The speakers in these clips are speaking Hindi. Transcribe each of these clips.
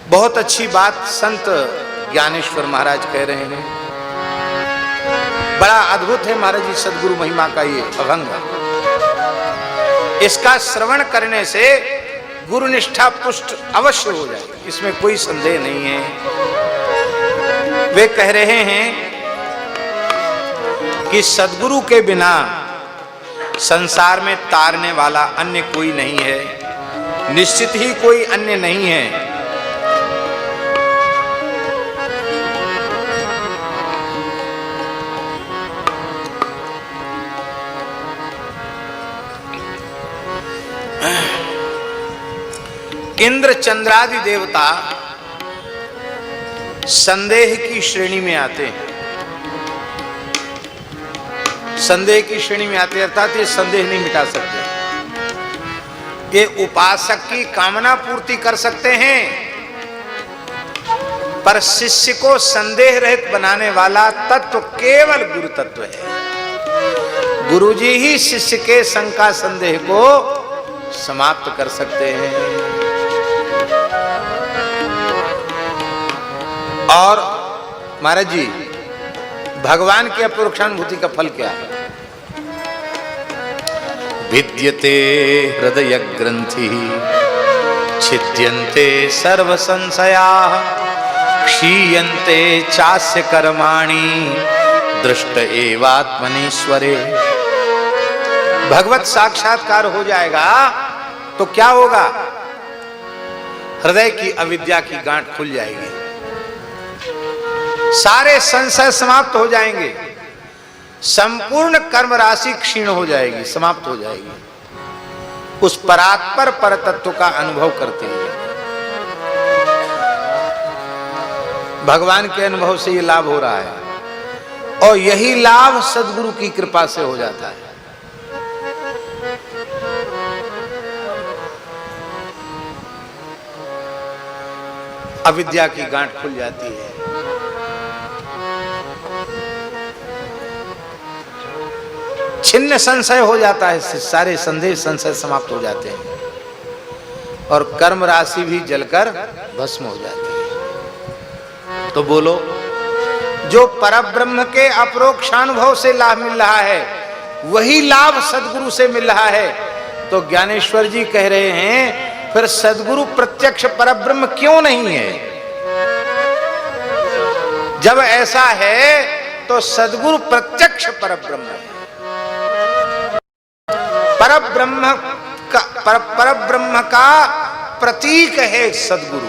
बहुत अच्छी बात संत ज्ञानेश्वर महाराज कह रहे हैं। बड़ा अद्भुत है महाराज जी सदगुरु महिमा का ये अभंग। इसका श्रवण करने से गुरु निष्ठा पुष्ट अवश्य हो जाएगी, इसमें कोई संदेह नहीं है। वे कह रहे हैं कि सदगुरु के बिना संसार में तारने वाला अन्य कोई नहीं है, निश्चित ही कोई अन्य नहीं है। इंद्र चंद्रादि देवता संदेह की श्रेणी में आते हैं, संदेह की श्रेणी में आते अर्थात ये संदेह नहीं मिटा सकते। ये उपासक की कामना पूर्ति कर सकते हैं, पर शिष्य को संदेह रहित बनाने वाला तत्व केवल गुरु तत्व है। गुरुजी ही शिष्य के शंका संदेह को समाप्त कर सकते हैं। और महाराज जी भगवान की अपरोक्षानुभूति का फल क्या है? विद्यते हृदय ग्रंथि छिद्यन्ते सर्व संशयाः क्षीयन्ते चास्य कर्माणि दृष्ट एवात्मनीश्वरे। भगवत साक्षात्कार हो जाएगा तो क्या होगा? हृदय की अविद्या की गांठ खुल जाएगी, सारे संशय समाप्त हो जाएंगे, संपूर्ण कर्म राशि क्षीण हो जाएगी, समाप्त हो जाएगी। उस परात्पर परतत्व का अनुभव करते हैं। भगवान के अनुभव से ये लाभ हो रहा है, और यही लाभ सद्गुरु की कृपा से हो जाता है। अविद्या की गांठ खुल जाती है, छिन्न संशय हो जाता है, सारे संदेह संशय समाप्त हो जाते हैं, और कर्म राशि भी जलकर भस्म हो जाती है। तो बोलो, जो परब्रह्म के अपरोक्षानुभव से लाभ मिल रहा है, वही लाभ सदगुरु से मिल रहा है। तो ज्ञानेश्वर जी कह रहे हैं, फिर सदगुरु प्रत्यक्ष परब्रह्म क्यों नहीं है? जब ऐसा है तो सदगुरु प्रत्यक्ष परब्रह्म है। परब्रह्म का प्रतीक है सदगुरु,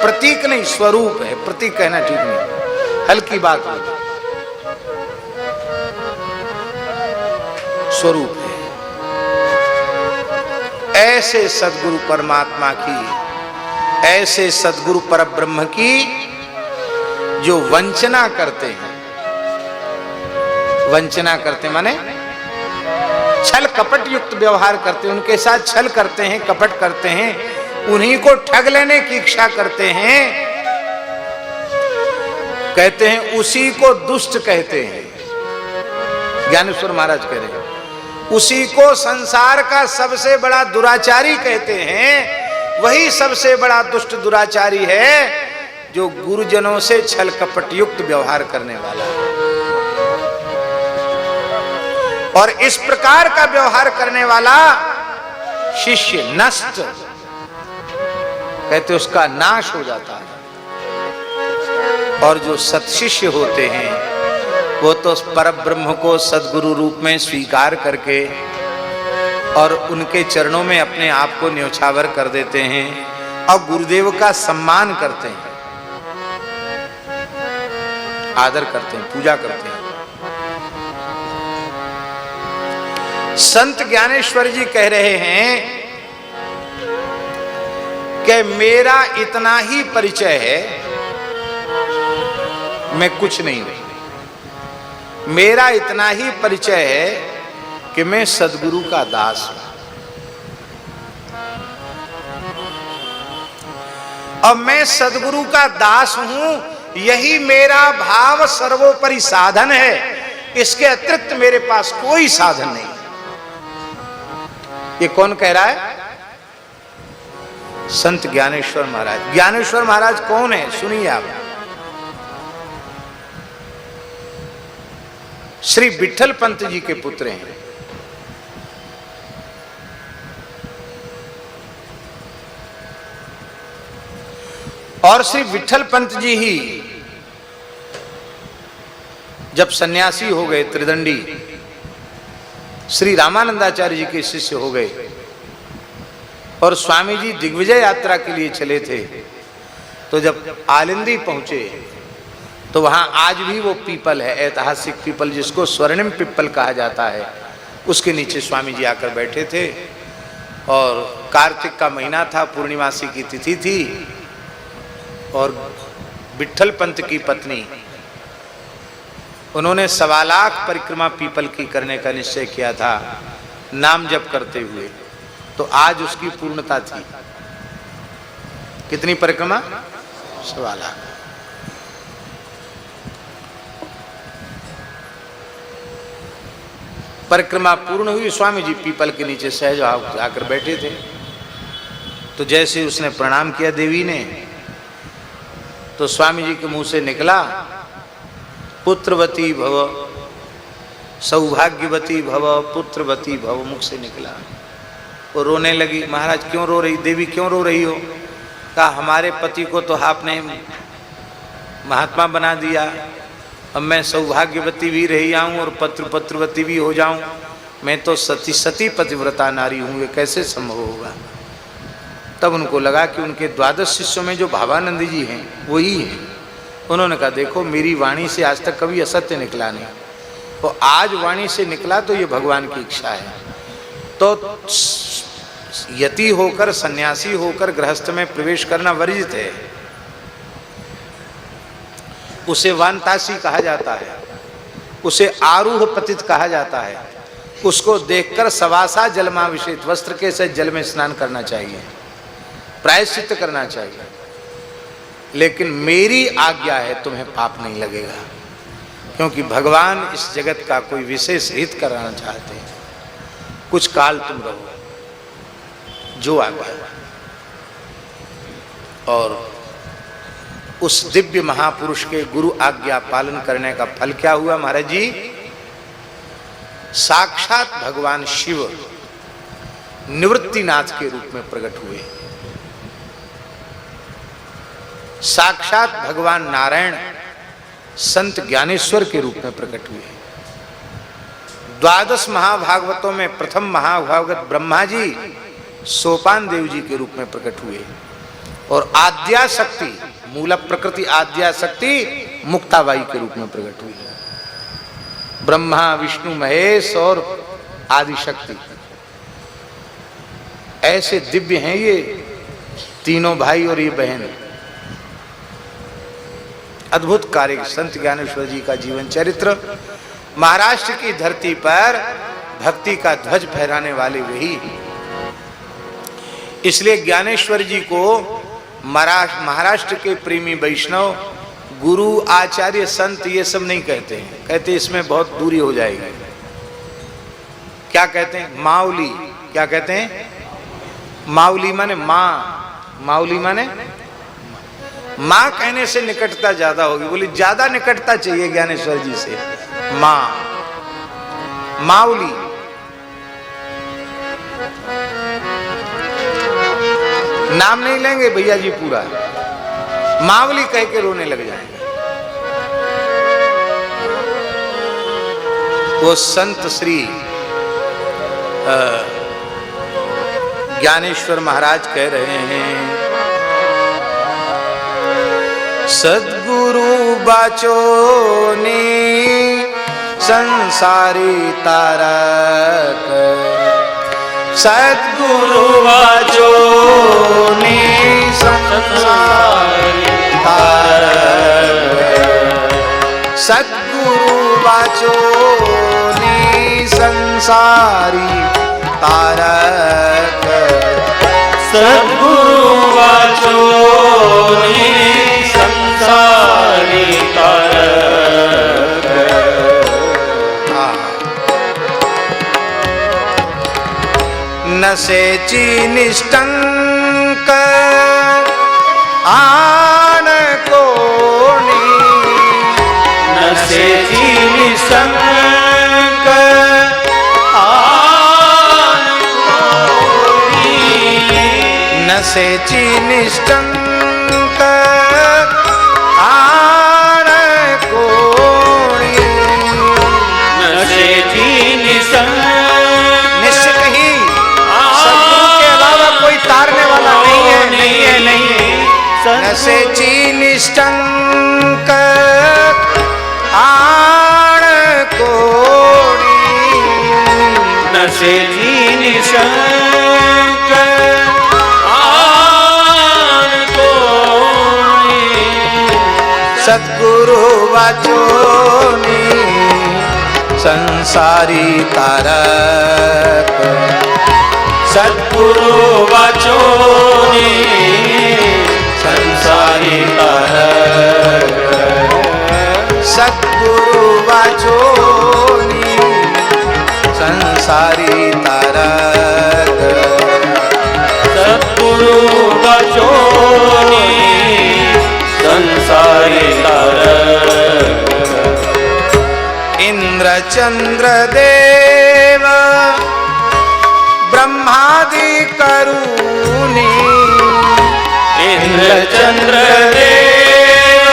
प्रतीक नहीं स्वरूप है। प्रतीक कहना ठीक नहीं, हल्की बात होगी, स्वरूप है। ऐसे सदगुरु परमात्मा की, ऐसे सदगुरु परब्रह्म की जो वंचना करते हैं, वंचना करते माने छल कपट युक्त व्यवहार करते हैं, उनके साथ छल करते हैं, कपट करते हैं, उन्हीं को ठग लेने की इच्छा करते हैं। कहते हैं उसी को दुष्ट कहते हैं। ज्ञानेश्वर महाराज कह रहे हैं उसी को संसार का सबसे बड़ा दुराचारी कहते हैं। वही सबसे बड़ा दुष्ट दुराचारी है जो गुरुजनों से छल कपट युक्त व्यवहार करने वाला है। और इस प्रकार का व्यवहार करने वाला शिष्य नष्ट, कहते उसका नाश हो जाता है। और जो सत्शिष्य होते हैं वो तो परब्रह्म को सद्गुरु रूप में स्वीकार करके और उनके चरणों में अपने आप को न्योछावर कर देते हैं और गुरुदेव का सम्मान करते हैं, आदर करते हैं, पूजा करते हैं। संत ज्ञानेश्वर जी कह रहे हैं कि मेरा इतना ही परिचय है, मैं कुछ नहीं हूं। मेरा इतना ही परिचय है कि मैं सद्गुरु का दास हूं, और मैं सद्गुरु का दास हूं, यही मेरा भाव सर्वोपरि साधन है। इसके अतिरिक्त मेरे पास कोई साधन नहीं। ये कौन कह रहा है? संत ज्ञानेश्वर महाराज। ज्ञानेश्वर महाराज कौन है सुनिए आप। श्री विठल पंत जी के पुत्र हैं। और श्री विठल पंत जी ही जब सन्यासी हो गए, त्रिदंडी, श्री रामानंदाचार्य जी के शिष्य हो गए और स्वामी जी दिग्विजय यात्रा के लिए चले थे, तो जब आलिंदी पहुंचे तो वहां आज भी वो पीपल है, ऐतिहासिक पीपल जिसको स्वर्णिम पीपल कहा जाता है, उसके नीचे स्वामी जी आकर बैठे थे। और कार्तिक का महीना था, पूर्णिमासी की तिथि थी और विठल पंत की पत्नी, उन्होंने 1.25 लाख परिक्रमा पीपल की करने का निश्चय किया था नाम जप करते हुए। तो आज उसकी पूर्णता थी। कितनी परिक्रमा? 1.25 लाख। परिक्रमा पूर्ण हुई, स्वामी जी पीपल के नीचे सहज आकर बैठे थे। तो जैसे उसने प्रणाम किया देवी ने, तो स्वामी जी के मुंह से निकला, पुत्रवती भव, सौभाग्यवती भव, पुत्रवती भव, मुख से निकला। वो रोने लगी। महाराज क्यों रो रही, देवी क्यों रो रही हो? कहा हमारे पति को तो आपने महात्मा बना दिया, अब मैं सौभाग्यवती भी रही आऊं और पुत्रवती भी हो जाऊं, मैं तो सती पतिव्रता नारी हूं, ये कैसे संभव होगा? तब उनको लगा कि उनके 12 शिष्यों में जो भावानंद जी हैं वही हैं। उन्होंने कहा देखो मेरी वाणी से आज तक कभी असत्य निकला नहीं, तो आज वाणी से निकला तो ये भगवान की इच्छा है। तो यति होकर, सन्यासी होकर गृहस्थ में प्रवेश करना वर्जित है, उसे वानतासी कहा जाता है, उसे आरूढ़ पतित कहा जाता है। उसको देखकर सवासा जलमाभिषेक, वस्त्र के से जल में स्नान करना चाहिए, प्रायश्चित करना चाहिए। लेकिन मेरी आज्ञा है तुम्हें पाप नहीं लगेगा, क्योंकि भगवान इस जगत का कोई विशेष हित कराना चाहते हैं। कुछ काल तुम रहो, जो आज्ञा। और उस दिव्य महापुरुष के गुरु आज्ञा पालन करने का फल क्या हुआ महाराज जी? साक्षात भगवान शिव निवृत्तिनाथ के रूप में प्रकट हुए, साक्षात भगवान नारायण संत ज्ञानेश्वर के रूप में प्रकट हुए। 12 महाभागवतों में प्रथम महाभागवत ब्रह्मा जी सोपान देव जी के रूप में प्रकट हुए, और आद्या शक्ति, मूल प्रकृति आद्या शक्ति मुक्ताबाई के रूप में प्रकट हुई। ब्रह्मा विष्णु महेश और आदि शक्ति, ऐसे दिव्य हैं ये तीनों भाई और ये बहन। अद्भुत कार्य संत ज्ञानेश्वर जी का जीवन चरित्र। महाराष्ट्र की धरती पर भक्ति का ध्वज फहराने वाले वही। इसलिए ज्ञानेश्वर जी को महाराष्ट्र के प्रेमी वैष्णव गुरु आचार्य संत ये सब नहीं कहते हैं, कहते इसमें बहुत दूरी हो जाएगी। क्या कहते हैं? माउली। क्या कहते हैं? माउली माने माँ, माउली माने माँ कहने से निकटता ज्यादा होगी। बोली ज्यादा निकटता चाहिए ज्ञानेश्वर जी से, माँ, माउली। नाम नहीं लेंगे भैया जी, पूरा मावली कह के रोने लग जाएंगे। वो संत श्री ज्ञानेश्वर महाराज कह रहे हैं, सद्गुरु बाचो ने संसारी तारक, सद्गुरु बाचो ने संसारी तारक, सद्गुरु बाचो ने संसारी तारक, सद्गुरु बाचो ने संसारी तारक। न से चीनिष्टंक आन कोणी नसे निशंक नसेची निष्ठंक आन कोणी नसेची निशंक निश्चित ही सद्गुरु के अलावा कोई तारने वाला नहीं है, नहीं है, नहीं है। नसेची निष्ठंक आन कोणी नसेची निशंक सद्गुरु वाचोनी संसारी तारक सद्गुरु वाचोनी संसारी तारक सद्गुरु वाचोनी संसारी तारक सद्गुरु वाचोनी संसारी तारक इंद्र चंद्र देव ब्रह्मादि करूनी इंद्र चंद्र देव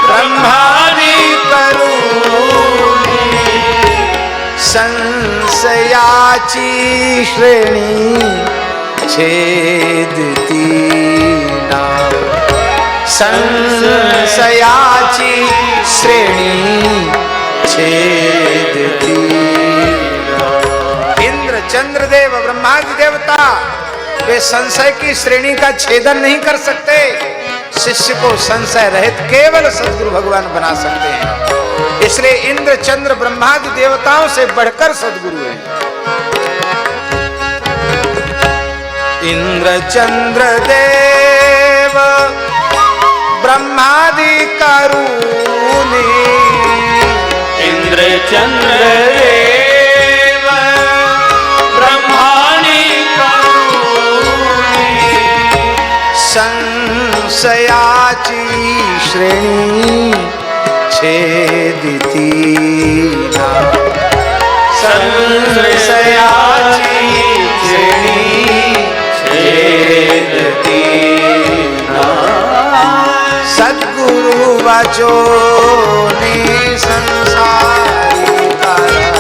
ब्रह्मादि करूनी संशयाची श्रेणी छेदती नाव संशयाची श्रेणी छेदती इंद्र चंद्रदेव ब्रह्मादि देवता वे संशय की श्रेणी का छेदन नहीं कर सकते। शिष्य को संशय रहित केवल सद्गुरु भगवान बना सकते हैं। इसलिए इंद्र चंद्र ब्रह्मादि देवताओं से बढ़कर सद्गुरु हैं। इंद्र चंद्र देव ब्रह्मादि करूनी इंद्र चंद्र देव ब्रह्मादि करूनी संशयाची श्रेणी छेदिती नाव संशयाची श्रेणी छेदिती सद्गुरु वाचोनी संसारी तारक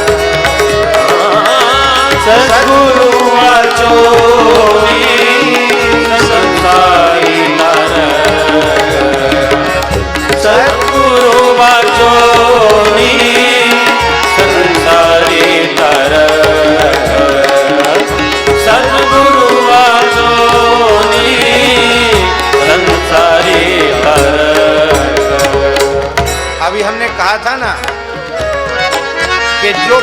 सद्गुरु वाचोनी संसारी तारक सद्गुरु वाचोनी संसारी तारक सद्गुरु वाचोनी संसारी तारक। अभी हमने कहा था ना कि जो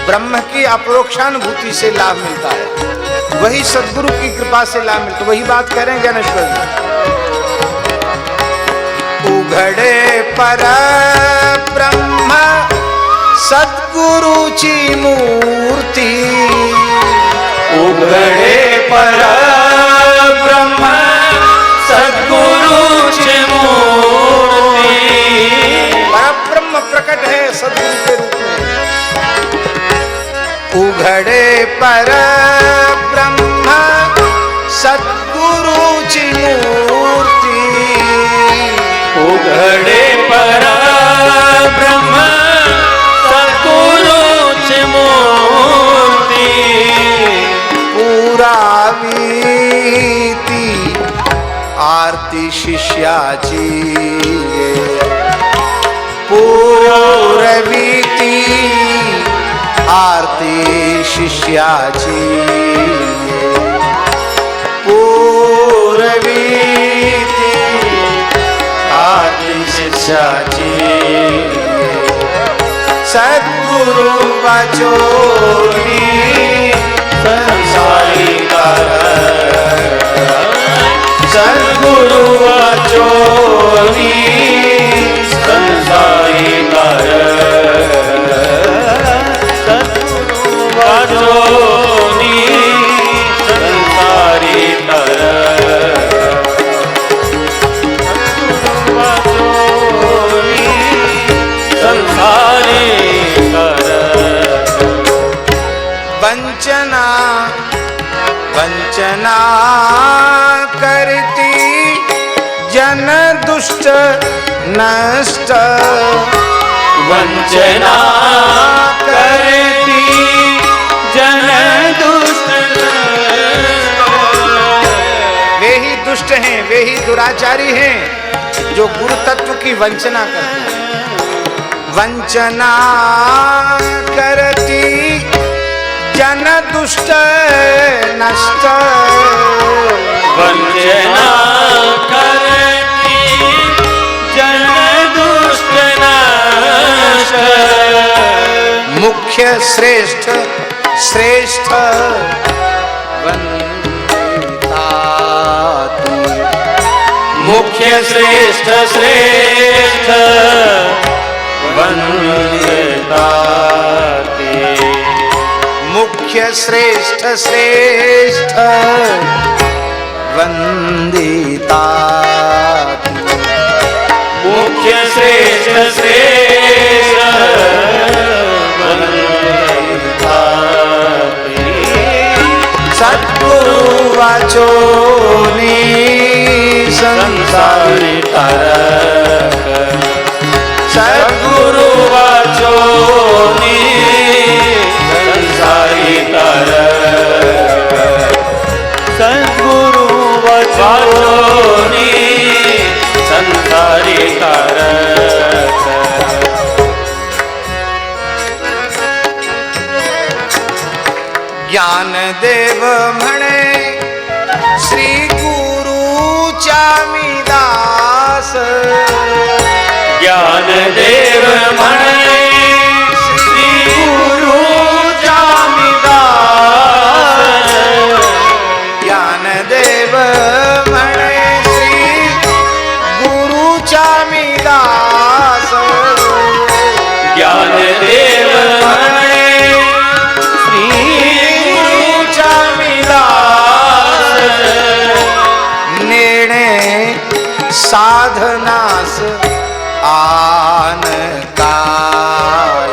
ब्रह्म की अपरोक्षानुभूति से लाभ मिलता है वही सद्गुरु की कृपा से लाभ मिलता है। वही बात कह रहे हैं ज्ञानेश्वर जी। उघड़े पर ब्रह्म सद्गुरु की मूर्ति उघड़े पर ब्रह्म सद्गुरु की मूर्ति परब्रह्म प्रकट है सद्गुरु के रूप में। उघड़े पर ब्रह्म सद्गुरु की मूर्ति उघड़े पर ब्रह्म सद्गुरु की मूर्ति पूरा वीती आरती शिष्याची पूरवीती आरती शिष्याची पूरवीती आरती शिष्याची सद्गुरु वाचोनी संसारी तारक सद्गुरु वाचोनी संसारी तारक सद्गुरु वाचोनी संसारी तारक जन दुष्ट नष्ट वंचना करती जन दुष्ट वे ही दुष्ट हैं, वे ही दुराचारी हैं जो गुरु तत्व की वंचना करते हैं। वंचना करती जन दुष्ट नष्ट वंचना करती जन दुष्ट नष्ट मुख्य श्रेष्ठ श्रेष्ठ वंदिता तू। मुख्य श्रेष्ठ श्रेष्ठ वंदिता ते। मुख्य श्रेष्ठ श्रेष्ठ वंदिता तू। मुख्य श्रेष्ठ श्रेष्ठ वंदिता ते। सद्गुरु वाचोनी संसारी तारक सद्गुरु वाचोनी संसारी तारक सद्गुरु वाचोनी संसारी तारक। ज्ञान देव म्हणे श्री गुरु चामिदास ज्ञान देव म्हणे श्री गुरु चामिदास ज्ञान देव म्हणे श्री गुरु चामिदास ज्ञान देव म्हणे श्री गुरु चामिदास नेणे साधनास आन काय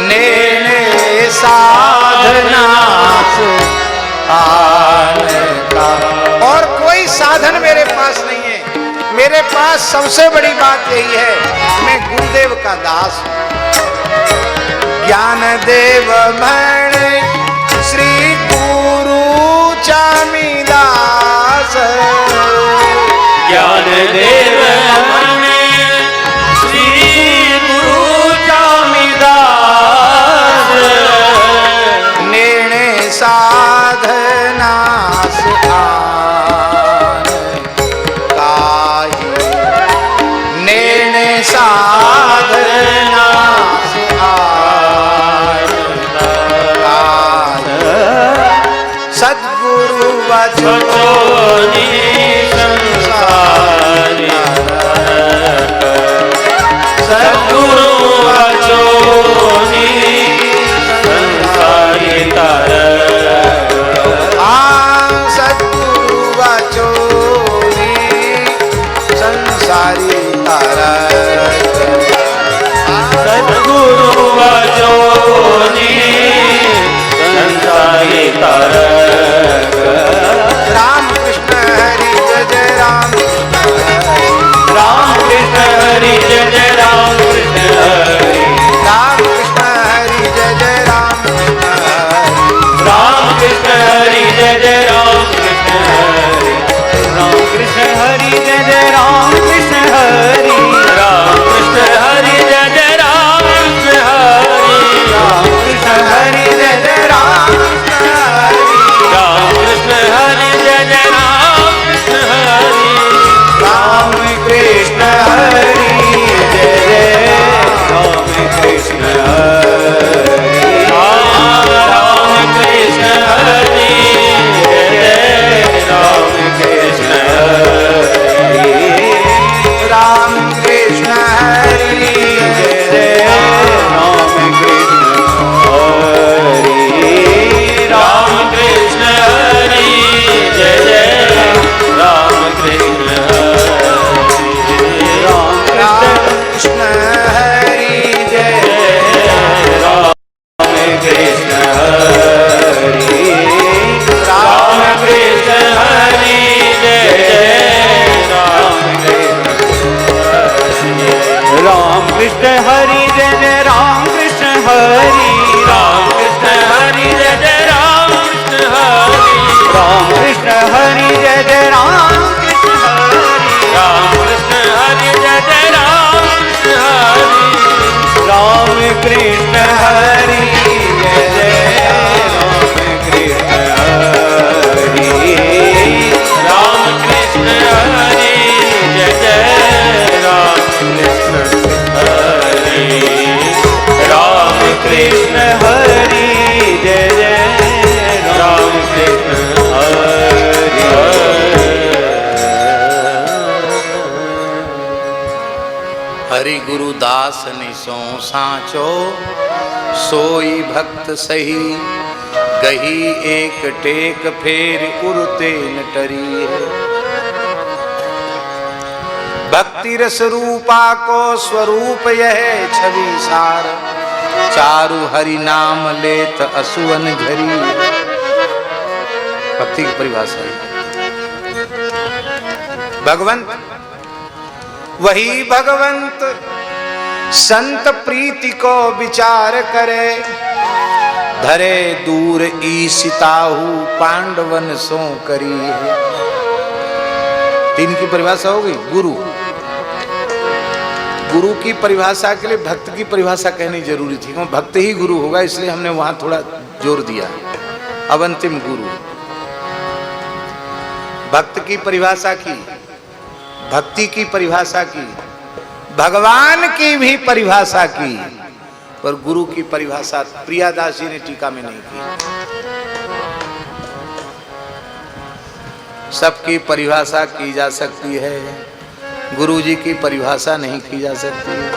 नेणे साधनास आन काय। और कोई साधन मेरे पास नहीं है, मेरे पास सबसे बड़ी बात यही है, मैं गुरुदेव का दास हूं। ज्ञान देव म्हणे श्री गुरु चामिदास ज्ञान देव म्हणे श्री गुरु चामिदास नेणे साधनास आन काही नेणे साधनास आन काही सद्गुरु वचोनी संसारी तारक सद्गुरु वचोनी संसारी तारक। सद्गुरु वाचोनी संसारी तारक सद्गुरु वचोनी संसारी तारक। राम कृष्ण हरि जय जय राम राम कृष्ण हरि जय जय राम कृष्ण हरि राम कृष्ण हरि जय जय राम राम कृष्ण हरि जय जय राम कृष्ण हरि राम कृष्ण हरि जय जय राम कृष्ण हरि राम कृष्ण हरि जय जय राम कृष्ण हरि राम कृष्ण हरि जय जय राम कृष्ण हरि राम कृष्ण हरि जय जय राम कृष्ण हरि राम कृष्ण हरि जय जय राम कृष्ण हरि राम कृष्ण हरि जय जय राम कृष्ण हरि कृष्ण हरि जय जय राम कृष्ण हरि राम कृष्ण हरि जय जय राम कृष्ण हरि राम कृष्ण हरि जय जय राम कृष्ण हरि हरि गुरु दास निसो साचो सोई भक्त सही गही एक टेक फेर उरते न टरी है। भक्ति रस रूपा को स्वरूप यह छवि सार चारु हरि नाम लेत असुवन झरी। भक्ति की परिभाषा है भगवंत वही भगवंत संत प्रीति को विचार करे धरे दूर ईसिताहु पांडवन सो करी है। तीन की परिभाषा हो गई। गुरु, गुरु की परिभाषा के लिए भक्त की परिभाषा कहनी जरूरी थी क्योंकि भक्त ही गुरु होगा, इसलिए हमने वहां थोड़ा जोर दिया। अब अंतिम गुरु भक्त की परिभाषा की, भक्ति की परिभाषा की, भगवान की भी परिभाषा की, पर गुरु की परिभाषा प्रियादास जी ने टीका में नहीं की। सबकी परिभाषा की जा सकती है, गुरु जी की परिभाषा नहीं की जा सकती है।